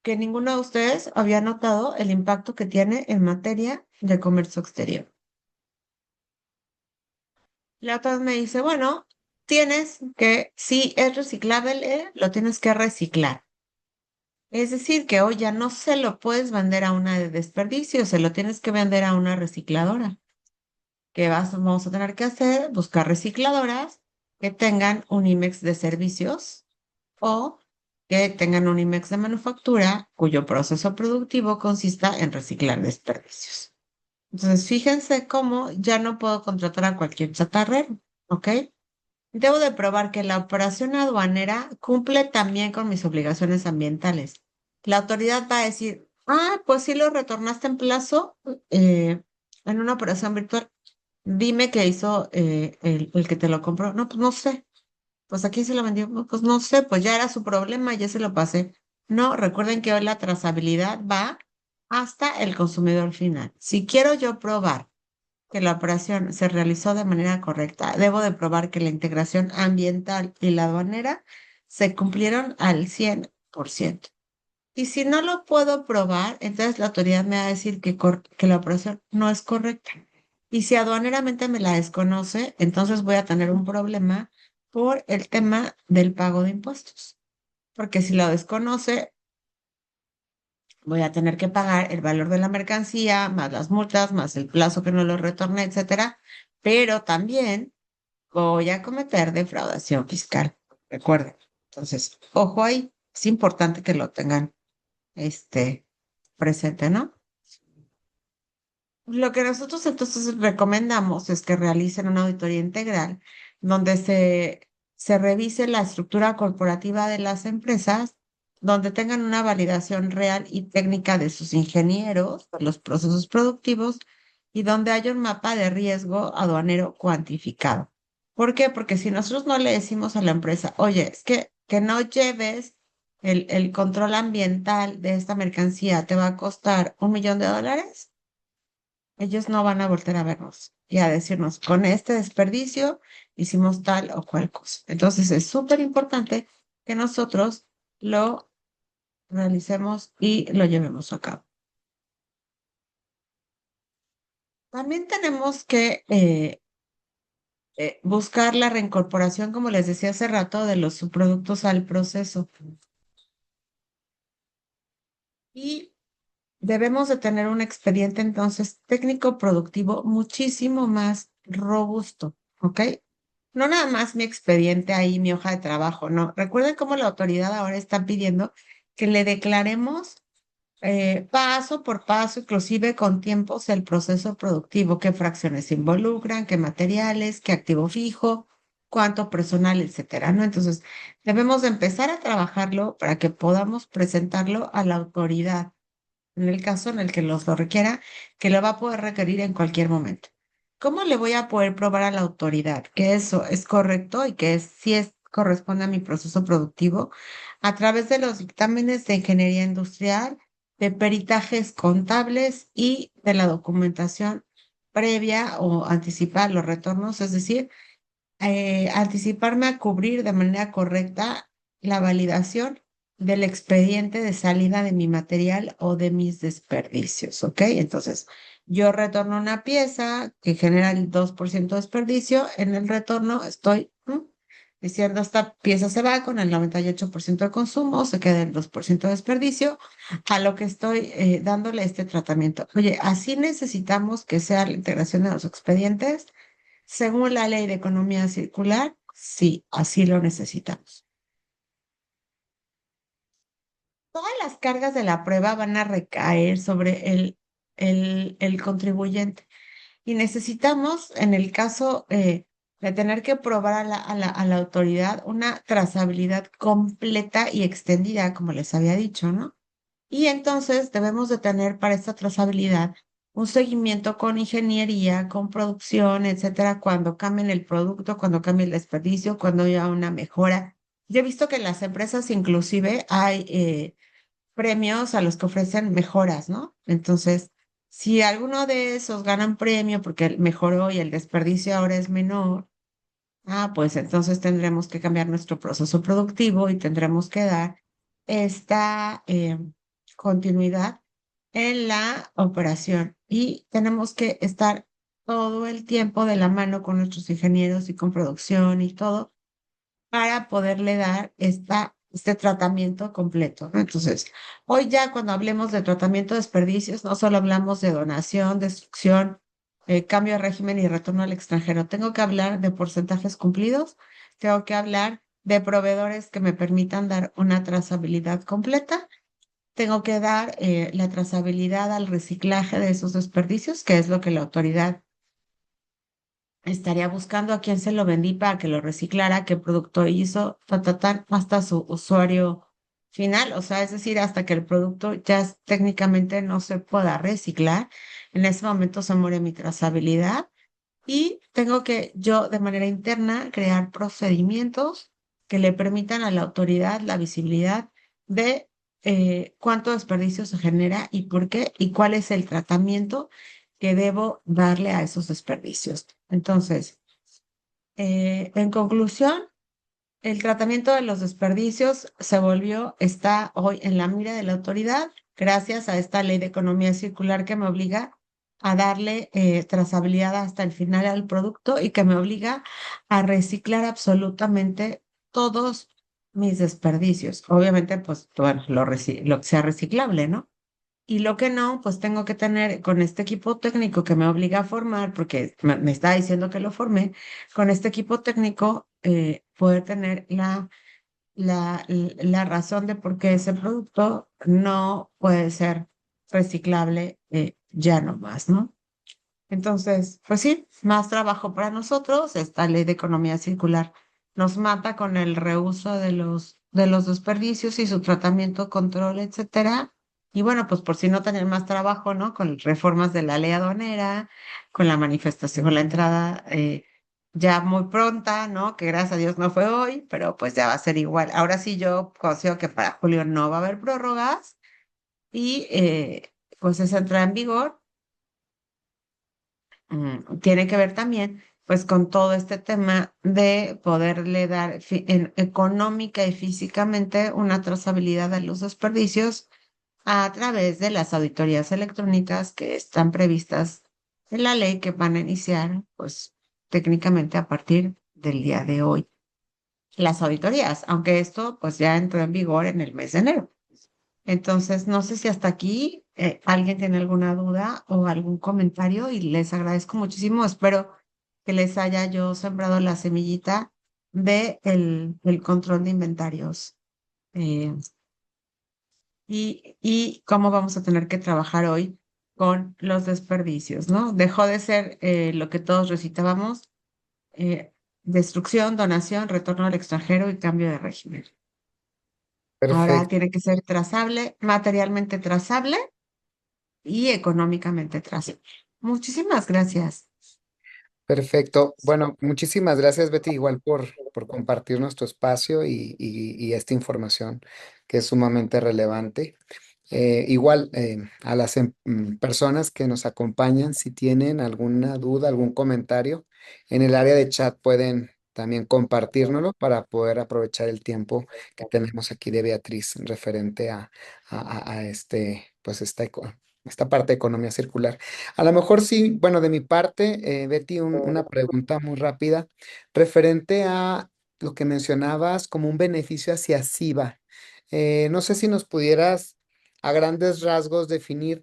que ninguno de ustedes había notado el impacto que tiene en materia de comercio exterior. La otra vez me dice, bueno, si es reciclable, lo tienes que reciclar. Es decir, que hoy ya no se lo puedes vender a una de desperdicio, se lo tienes que vender a una recicladora. Vamos a tener que hacer? Buscar recicladoras que tengan un IMEX de servicios o que tengan un IMEX de manufactura cuyo proceso productivo consista en reciclar desperdicios. Entonces, fíjense cómo ya no puedo contratar a cualquier chatarrero, ¿ok? Debo de probar que la operación aduanera cumple también con mis obligaciones ambientales. La autoridad va a decir, pues sí lo retornaste en plazo en una operación virtual. Dime qué hizo el que te lo compró. No, pues no sé. Pues aquí se lo vendió. No, pues no sé, pues ya era su problema, ya se lo pasé. No, recuerden que hoy la trazabilidad va hasta el consumidor final. Si quiero yo probar que la operación se realizó de manera correcta, debo de probar que la integración ambiental y la aduanera se cumplieron al 100%. Y si no lo puedo probar, entonces la autoridad me va a decir que la operación no es correcta. Y si aduaneramente me la desconoce, entonces voy a tener un problema por el tema del pago de impuestos. Porque si lo desconoce, voy a tener que pagar el valor de la mercancía, más las multas, más el plazo que no lo retorne, etcétera. Pero también voy a cometer defraudación fiscal. Recuerden. Entonces, ojo ahí, es importante que lo tengan presente, ¿no? Lo que nosotros entonces recomendamos es que realicen una auditoría integral donde se revise la estructura corporativa de las empresas, donde tengan una validación real y técnica de sus ingenieros, de los procesos productivos y donde haya un mapa de riesgo aduanero cuantificado. ¿Por qué? Porque si nosotros no le decimos a la empresa, oye, es que no lleves el control ambiental de esta mercancía, te va a costar $1 millón, ellos no van a volver a vernos y a decirnos, con este desperdicio hicimos tal o cual cosa. Entonces es súper importante que nosotros lo realicemos y lo llevemos a cabo. También tenemos que buscar la reincorporación, como les decía hace rato, de los subproductos al proceso. Y debemos de tener un expediente entonces técnico productivo muchísimo más robusto, ¿ok? No nada más mi expediente ahí, mi hoja de trabajo, no. Recuerden cómo la autoridad ahora está pidiendo que le declaremos paso por paso, inclusive con tiempos, el proceso productivo, qué fracciones se involucran, qué materiales, qué activo fijo, cuánto personal, etcétera, ¿no? Entonces, debemos de empezar a trabajarlo para que podamos presentarlo a la autoridad en el caso en el que lo requiera, que lo va a poder requerir en cualquier momento. ¿Cómo le voy a poder probar a la autoridad que eso es correcto y que corresponde a mi proceso productivo? A través de los dictámenes de ingeniería industrial, de peritajes contables y de la documentación previa o anticipar los retornos, es decir, anticiparme a cubrir de manera correcta la validación del expediente de salida de mi material o de mis desperdicios, ¿ok? Entonces, yo retorno una pieza que genera el 2% de desperdicio, en el retorno estoy diciendo esta pieza se va con el 98% de consumo, se queda el 2% de desperdicio, a lo que estoy dándole este tratamiento. Oye, así necesitamos que sea la integración de los expedientes. Según la ley de economía circular, sí, así lo necesitamos. Todas las cargas de la prueba van a recaer sobre el contribuyente y necesitamos, en el caso de tener que probar a la autoridad, una trazabilidad completa y extendida, como les había dicho, ¿no? Y entonces debemos de tener para esta trazabilidad un seguimiento con ingeniería, con producción, etcétera, cuando cambien el producto, cuando cambie el desperdicio, cuando haya una mejora. Yo he visto que en las empresas inclusive hay premios a los que ofrecen mejoras, ¿no? Entonces, si alguno de esos ganan premio porque mejoró y el desperdicio ahora es menor, pues entonces tendremos que cambiar nuestro proceso productivo y tendremos que dar esta continuidad en la operación. Y tenemos que estar todo el tiempo de la mano con nuestros ingenieros y con producción y todo para poderle dar este tratamiento completo, ¿no? Entonces, hoy ya cuando hablemos de tratamiento de desperdicios, no solo hablamos de donación, destrucción, cambio de régimen y retorno al extranjero. Tengo que hablar de porcentajes cumplidos, tengo que hablar de proveedores que me permitan dar una trazabilidad completa, tengo que dar la trazabilidad al reciclaje de esos desperdicios, que es lo que la autoridad estaría buscando a quién se lo vendí para que lo reciclara, qué producto hizo, hasta su usuario final, o sea, es decir, hasta que el producto ya técnicamente no se pueda reciclar. En ese momento se muere mi trazabilidad y tengo que yo de manera interna crear procedimientos que le permitan a la autoridad la visibilidad de cuánto desperdicio se genera y por qué y cuál es el tratamiento que debo darle a esos desperdicios. Entonces, en conclusión, el tratamiento de los desperdicios está hoy en la mira de la autoridad gracias a esta ley de economía circular que me obliga a darle trazabilidad hasta el final al producto y que me obliga a reciclar absolutamente todos mis desperdicios. Obviamente, pues, bueno, lo que sea reciclable, ¿no? Y lo que no, pues tengo que tener con este equipo técnico que me obliga a formar, porque me está diciendo que lo formé, con este equipo técnico poder tener la razón de por qué ese producto no puede ser reciclable ya no más, ¿no? Entonces, pues sí, más trabajo para nosotros. Esta ley de economía circular nos mata con el reuso de los desperdicios y su tratamiento, control, etcétera. Y bueno, pues por si no tener más trabajo, ¿no? Con reformas de la ley aduanera, con la manifestación, con la entrada ya muy pronta, ¿no? Que gracias a Dios no fue hoy, pero pues ya va a ser igual. Ahora sí yo considero que para julio no va a haber prórrogas y pues esa entrada en vigor tiene que ver también, pues, con todo este tema de poderle dar económica y físicamente una trazabilidad a los desperdicios a través de las auditorías electrónicas que están previstas en la ley que van a iniciar, pues, técnicamente a partir del día de hoy. Las auditorías, aunque esto, pues, ya entró en vigor en el mes de enero. Entonces, no sé si hasta aquí alguien tiene alguna duda o algún comentario y les agradezco muchísimo. Espero que les haya yo sembrado la semillita de el control de inventarios eh, y cómo vamos a tener que trabajar hoy con los desperdicios, ¿no? Dejó de ser lo que todos recitábamos, destrucción, donación, retorno al extranjero y cambio de régimen. Ahora Perfecto, tiene que ser trazable, materialmente trazable y económicamente trazable. Muchísimas gracias. perfecto. Bueno, muchísimas gracias, Betty, igual por compartir nuestro espacio y esta información que es sumamente relevante. Igual a las personas que nos acompañan, si tienen alguna duda, algún comentario, en el área de chat pueden también compartírnoslo para poder aprovechar el tiempo que tenemos aquí de Beatriz referente a este, pues esta parte de economía circular. A lo mejor sí, bueno, de mi parte, Betty, una pregunta muy rápida referente a lo que mencionabas como un beneficio hacia SIVA. No sé si nos pudieras a grandes rasgos definir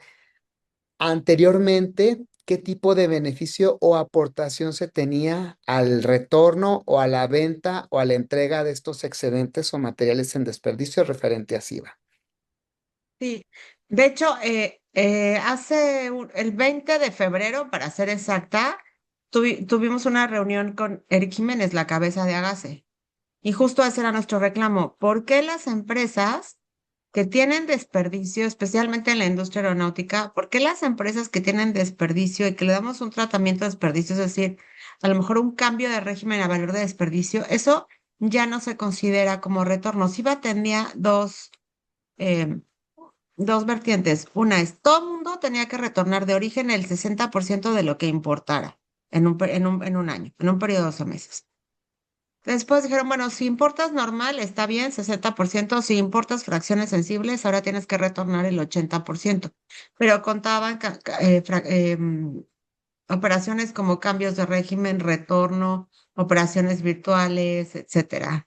anteriormente qué tipo de beneficio o aportación se tenía al retorno o a la venta o a la entrega de estos excedentes o materiales en desperdicio referente a SIVA. Sí, de hecho, el 20 de febrero, para ser exacta, tuvimos una reunión con Eric Jiménez, la cabeza de Agase, y justo ese era nuestro reclamo. ¿Por qué las empresas que tienen desperdicio, especialmente en la industria aeronáutica, por qué las empresas que tienen desperdicio y que le damos un tratamiento de desperdicio, es decir, a lo mejor un cambio de régimen a valor de desperdicio, eso ya no se considera como retorno? SIVA tenía em, dos vertientes. Una es, todo el mundo tenía que retornar de origen el 60% de lo que importara en un año, en un periodo de 12 meses. Después dijeron, bueno, si importas normal, está bien, 60%. Si importas fracciones sensibles, ahora tienes que retornar el 80%. Pero contaban operaciones como cambios de régimen, retorno, operaciones virtuales, etcétera.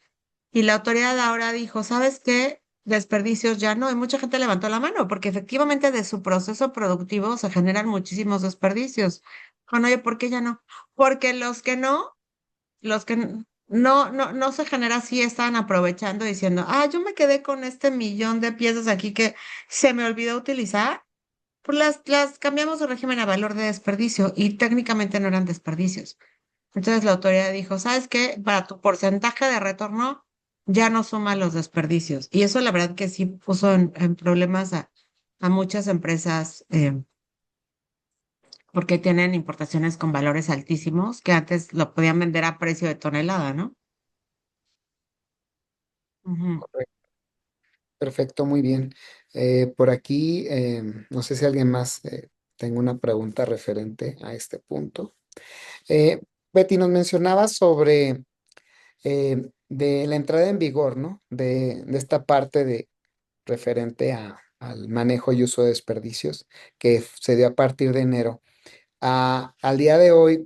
Y la autoridad ahora dijo, ¿sabes qué? Desperdicios ya no. Y mucha gente levantó la mano porque efectivamente de su proceso productivo se generan muchísimos desperdicios. Bueno, oye, ¿por qué ya no? Porque los que no se genera así, están aprovechando diciendo, yo me quedé con este millón de piezas aquí que se me olvidó utilizar. Pues las cambiamos de régimen a valor de desperdicio y técnicamente no eran desperdicios. Entonces la autoridad dijo, ¿sabes qué? Para tu porcentaje de retorno ya no suma los desperdicios. Y eso la verdad que sí puso en problemas a muchas empresas, porque tienen importaciones con valores altísimos que antes lo podían vender a precio de tonelada, ¿no? Ujú. Perfecto, muy bien. Por aquí, no sé si alguien más tenga una pregunta referente a este punto. Eh, Betty, nos mencionaba sobre de la entrada en vigor, ¿no? De esta parte de referente al manejo y uso de desperdicios que se dio a partir de enero. Al día de hoy,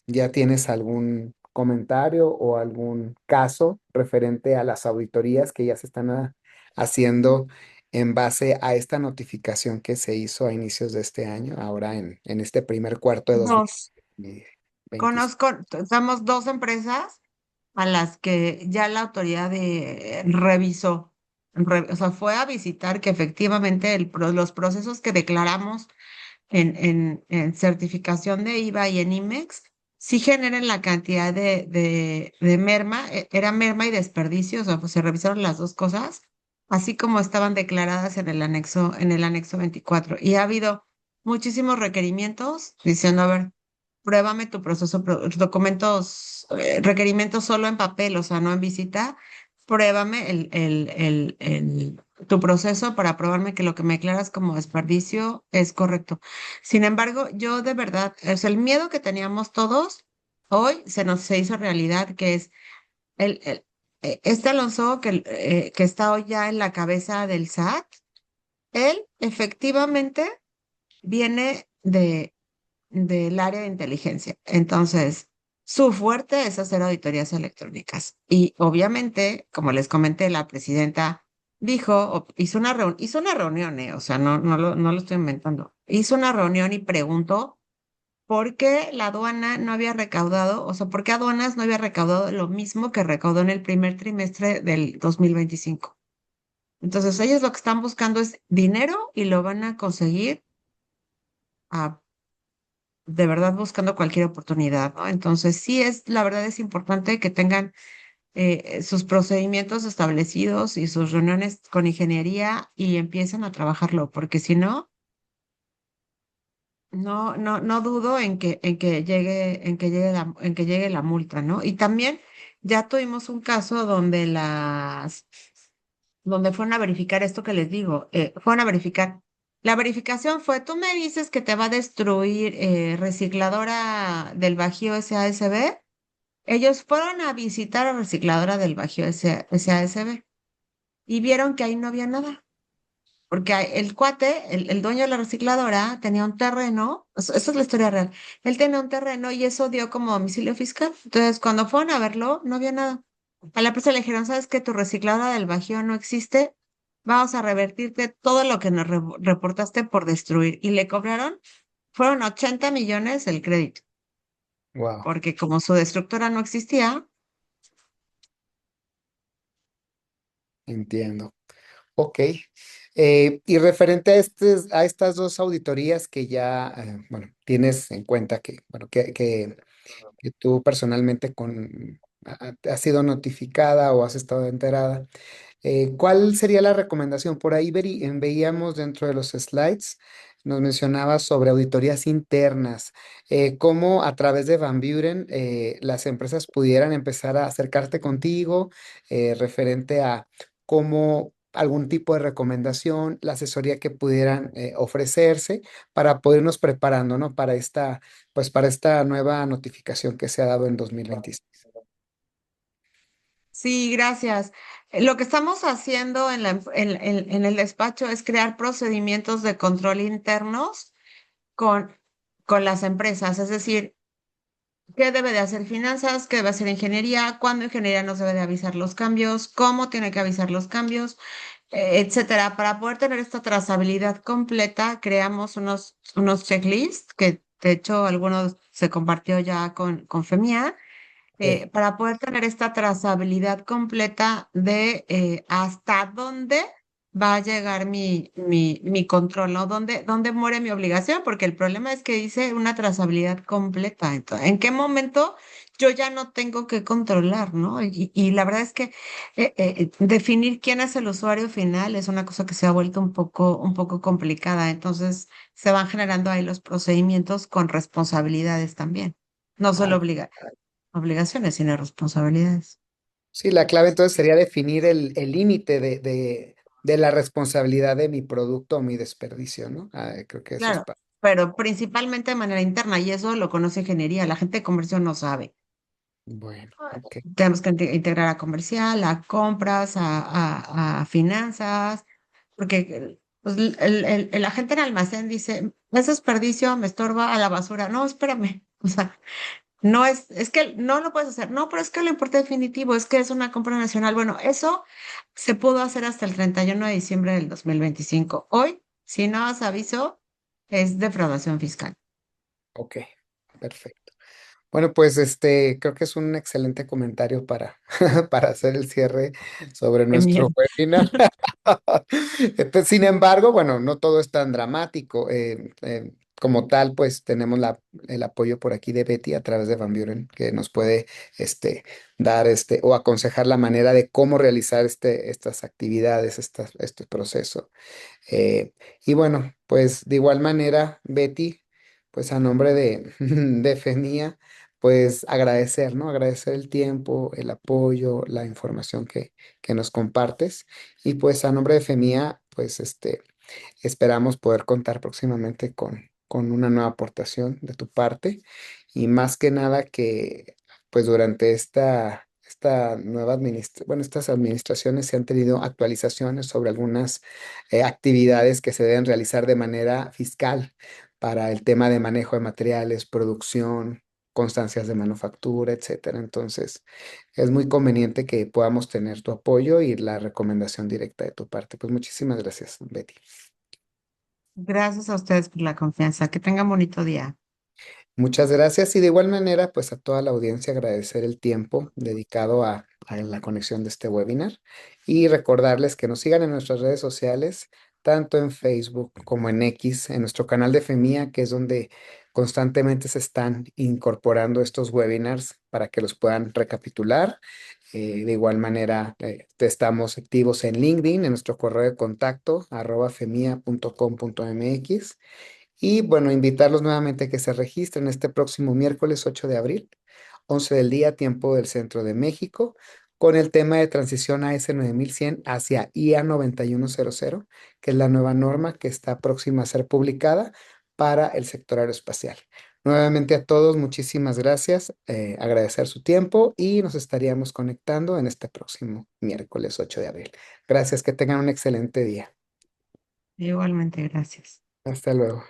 ¿ya tienes algún comentario o algún caso referente a las auditorías que ya se están haciendo en base a esta notificación que se hizo a inicios de este año, ahora en este primer cuarto de Dos. 2025? Conozco, somos dos empresas a las que ya la autoridad revisó, o sea, fue a visitar que efectivamente los procesos que declaramos en certificación de IVA y en IMEX sí generen la cantidad de merma, era merma y desperdicio, o sea, pues se revisaron las dos cosas, así como estaban declaradas en el anexo 24. Y ha habido muchísimos requerimientos diciendo, a ver, pruébame tu proceso, documentos, requerimientos solo en papel, o sea, no en visita. Pruébame tu proceso para probarme que lo que me declaras como desperdicio es correcto. Sin embargo, yo de verdad, es el miedo que teníamos todos, hoy se hizo realidad, que es el, el- este Alonso que está hoy ya en la cabeza del SAT, él efectivamente viene del área de inteligencia. Entonces, su fuerte es hacer auditorías electrónicas. Y obviamente, como les comenté, la presidenta dijo, hizo una reunión, o sea, no lo estoy inventando. Hizo una reunión y preguntó por qué la aduana no había recaudado, o sea, por qué aduanas no había recaudado lo mismo que recaudó en el primer trimestre del 2025. Entonces, ellos lo que están buscando es dinero y lo van a conseguir a de verdad buscando cualquier oportunidad, ¿no? Entonces, sí la verdad es importante que tengan sus procedimientos establecidos y sus reuniones con ingeniería y empiecen a trabajarlo, porque si no, no dudo en que llegue la multa, ¿no? Y también ya tuvimos un caso donde donde fueron a verificar esto que les digo, fueron a verificar. La verificación fue, tú me dices que te va a destruir recicladora del Bajío SASB. Ellos fueron a visitar a recicladora del Bajío SASB y vieron que ahí no había nada. porque el cuate, el dueño de la recicladora, tenía un terreno, esa es la historia real. Él tenía un terreno y eso dio como domicilio fiscal. Entonces, cuando fueron a verlo, no había nada. A la empresa le dijeron, ¿sabes qué? Tu recicladora del Bajío no existe. Vamos a revertirte todo lo que nos reportaste por destruir. Y le cobraron, fueron 80 millones el crédito, Wow, porque como su destructora no existía, entiendo. Ok. Y referente a, a estas dos auditorías que ya, bueno, tienes en cuenta que, bueno, que tú personalmente has sido notificada o has estado enterada. ¿Cuál sería la recomendación? Por ahí veíamos dentro de los slides, nos mencionabas sobre auditorías internas, cómo a través de Van Buren las empresas pudieran empezar a acercarte contigo referente a cómo algún tipo de recomendación, la asesoría que pudieran ofrecerse para podernos preparando, ¿no? Para pues para esta nueva notificación que se ha dado en 2026. sí, gracias. Lo que estamos haciendo en el despacho es crear procedimientos de control internos con, con las empresas, es decir, qué debe de hacer finanzas, qué debe hacer ingeniería, cuándo ingeniería nos debe de avisar los cambios, cómo tiene que avisar los cambios, etcétera. Para poder tener esta trazabilidad completa, creamos unos checklists que de hecho algunos se compartió ya con FEMIA Ok. para poder tener esta trazabilidad completa de hasta dónde va a llegar mi control, ¿no? ¿Dónde muere mi obligación? Porque el problema es que dice una trazabilidad completa. Entonces, ¿en qué momento yo ya no tengo que controlar, ¿no? Y la verdad es que definir quién es el usuario final es una cosa que se ha vuelto un poco complicada. Entonces, se van generando ahí los procedimientos con responsabilidades también. No solo obligaciones, sino responsabilidades. Sí, la clave entonces sería definir el límite de la responsabilidad de mi producto o mi desperdicio, ¿no? Creo que eso es Claro, pero principalmente de manera interna, y eso lo conoce ingeniería, la gente de comercio no sabe. bueno, ok. Tenemos que integrar a comercial, a compras, a finanzas, porque pues, el agente en almacén dice, es desperdicio, me estorba a la basura. No, espérame. O sea, no es que no lo puedes hacer. No, pero es que lo importe definitivo es que es una compra nacional. Bueno, eso se pudo hacer hasta el 31 de diciembre del 2025. Hoy, si no has aviso, es defraudación fiscal. Ok, perfecto. Bueno, pues creo que es un excelente comentario para hacer el cierre sobre Qué miedo. nuestro webinar. Pues, sin embargo, bueno, no todo es tan dramático. Como tal, pues tenemos el apoyo por aquí de Betty a través de Van Buren, que nos puede dar o aconsejar la manera de cómo realizar estas actividades, este proceso. Eh, y bueno, pues de igual manera, Betty, pues a nombre de FEMIA, pues agradecer, ¿no? Agradecer el tiempo, el apoyo, la información que nos compartes. Y pues a nombre de FEMIA, pues esperamos poder contar próximamente con una nueva aportación de tu parte. Y más que nada que pues durante esta nueva bueno, estas administraciones se han tenido actualizaciones sobre algunas actividades que se deben realizar de manera fiscal para el tema de manejo de materiales, producción, constancias de manufactura, etcétera. Entonces, es muy conveniente que podamos tener tu apoyo y la recomendación directa de tu parte. Pues muchísimas gracias, Betty. Gracias a ustedes por la confianza. Que tengan bonito día. Muchas gracias y de igual manera, pues a toda la audiencia agradecer el tiempo dedicado a la conexión de este webinar y recordarles que nos sigan en nuestras redes sociales, tanto en Facebook como en X, en nuestro canal de FEMIA, que es donde constantemente se están incorporando estos webinars para que los puedan recapitular. De igual manera, estamos activos en LinkedIn, en nuestro correo de contacto, @femia.com.mx. Y bueno, invitarlos nuevamente a que se registren este próximo miércoles 8 de abril, 11 del día, tiempo del centro de México, con el tema de transición AS 9100 hacia IA 9100, que es la nueva norma que está próxima a ser publicada para el sector aeroespacial. Nuevamente a todos, muchísimas gracias, agradecer su tiempo y nos estaríamos conectando en este próximo miércoles 8 de abril. Gracias, que tengan un excelente día. Igualmente, gracias. Hasta luego.